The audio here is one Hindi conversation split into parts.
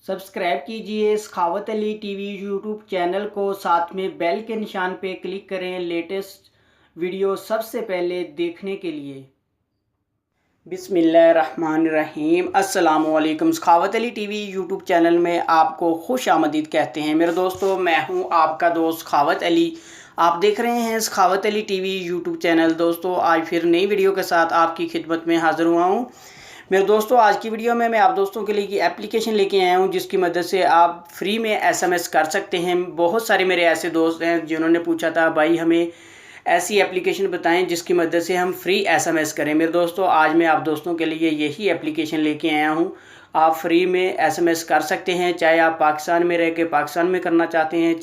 सब्सक्राइब कीजिए सखावत अली टीवी यूट्यूब चैनल को, साथ में बेल के निशान पे क्लिक करें लेटेस्ट वीडियो सबसे पहले देखने के लिए। बिस्मिल्लाहिर्रहमानिर्रहीम। अस्सलामुअलैकुम। सखावत अली टीवी यूट्यूब चैनल में आपको खुश आमदीद कहते हैं मेरे दोस्तों। मैं हूं आपका दोस्त सखावत अली। आप देख रहे हैं सखावत अली टीवी यूट्यूब चैनल। दोस्तों आज फिर नई वीडियो के साथ आपकी खिदमत में हाज़िर हुआ हूं। मेरे दोस्तों आज की वीडियो में मैं आप दोस्तों के लिए एप्लीकेशन लेके आया हूं जिसकी मदद से आप फ्री में एसएमएस कर सकते हैं। बहुत सारे मेरे ऐसे दोस्त हैं जिन्होंने पूछा था भाई हमें ऐसी एप्लीकेशन बताएं जिसकी मदद से हम फ्री एसएमएस करें। मेरे दोस्तों आज मैं आप दोस्तों के लिए यही एप्लीकेशन लेके आया हूं। आप फ्री में एसएमएस कर सकते हैं, चाहे आप पाकिस्तान में रह के पाकिस्तान में करना चाहते हैं,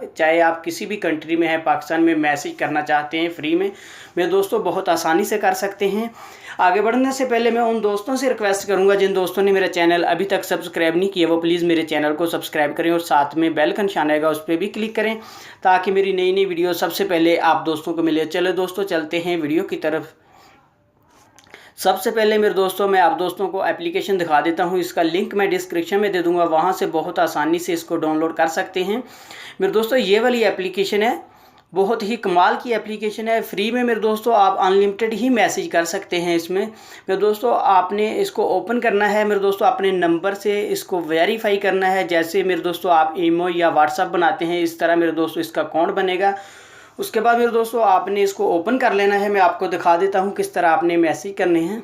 चाहे आप किसी भी कंट्री में हैं पाकिस्तान में मैसेज करना चाहते हैं फ्री में। मेरे दोस्तों बहुत आसानी से कर सकते हैं। आगे बढ़ने से पहले मैं उन दोस्तों से रिक्वेस्ट करूंगा जिन दोस्तों ने मेरा चैनल अभी तक सब्सक्राइब नहीं किया वो प्लीज़ मेरे चैनल को सब्सक्राइब करें और साथ में बेल का निशान आएगा उस पर भी क्लिक करें ताकि मेरी नई नई वीडियो सबसे पहले आप दोस्तों को मिले। चलो दोस्तों चलते हैं वीडियो की तरफ। सबसे पहले मेरे दोस्तों मैं आप दोस्तों को एप्लीकेशन दिखा देता हूं। इसका लिंक मैं डिस्क्रिप्शन में दे दूंगा, वहां से बहुत आसानी से इसको डाउनलोड कर सकते हैं। मेरे दोस्तों ये वाली एप्लीकेशन है, बहुत ही कमाल की एप्लीकेशन है। फ्री में मेरे दोस्तों आप अनलिमिटेड ही मैसेज कर सकते हैं इसमें। मेरे दोस्तों आपने इसको ओपन करना है, मेरे दोस्तों अपने नंबर से इसको वेरीफाई करना है। जैसे मेरे दोस्तों आप ईमो या व्हाट्सअप बनाते हैं इस तरह मेरे दोस्तों इसका अकाउंट बनेगा। उसके बाद मेरे दोस्तों आपने इसको ओपन कर लेना है। मैं आपको दिखा देता हूं किस तरह आपने मैसेज करने हैं।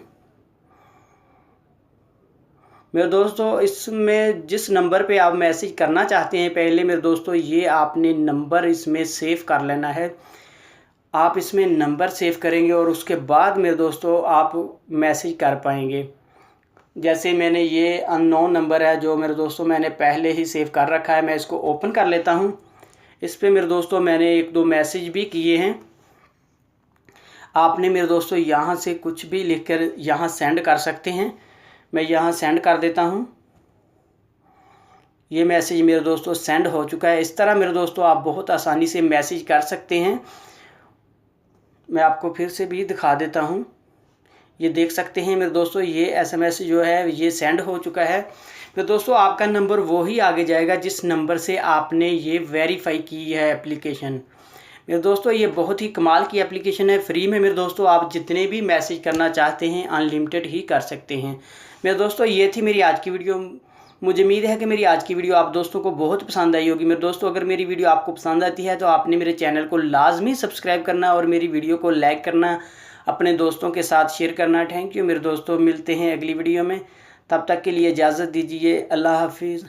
मेरे दोस्तों इसमें जिस नंबर पे आप मैसेज करना चाहते हैं पहले मेरे दोस्तों ये आपने नंबर इसमें सेव कर लेना है। आप इसमें नंबर सेव करेंगे और उसके बाद मेरे दोस्तों आप मैसेज कर पाएंगे। जैसे मैंने ये अननोन नंबर है जो मेरे दोस्तों मैंने पहले ही सेव कर रखा है, मैं इसको ओपन कर लेता हूँ। इस पर मेरे दोस्तों मैंने एक दो मैसेज भी किए हैं। आपने मेरे दोस्तों यहाँ से कुछ भी लिखकर यहाँ सेंड कर सकते हैं। मैं यहाँ सेंड कर देता हूँ। ये मैसेज मेरे दोस्तों सेंड हो चुका है। इस तरह मेरे दोस्तों आप बहुत आसानी से मैसेज कर सकते हैं। मैं आपको फिर से भी दिखा देता हूँ। ये देख सकते हैं मेरे दोस्तों ये एसएमएस जो है ये सेंड हो चुका है। तो दोस्तों आपका नंबर वो ही आगे जाएगा जिस नंबर से आपने ये वेरीफाई की है एप्लीकेशन। मेरे दोस्तों ये बहुत ही कमाल की एप्लीकेशन है। फ्री में मेरे दोस्तों आप जितने भी मैसेज करना चाहते हैं अनलिमिटेड ही कर सकते हैं। मेरे दोस्तों ये थी मेरी आज की वीडियो। मुझे उम्मीद है कि मेरी आज की वीडियो आप दोस्तों को बहुत पसंद आई होगी। मेरे दोस्तों अगर मेरी वीडियो आपको पसंद आती है तो आपने मेरे चैनल को लाजमी सब्सक्राइब करना और मेरी वीडियो को लाइक करना, अपने दोस्तों के साथ शेयर करना। थैंक यू मेरे दोस्तों, मिलते हैं अगली वीडियो में। तब तक के लिए इजाज़त दीजिए। अल्लाह हाफिज़।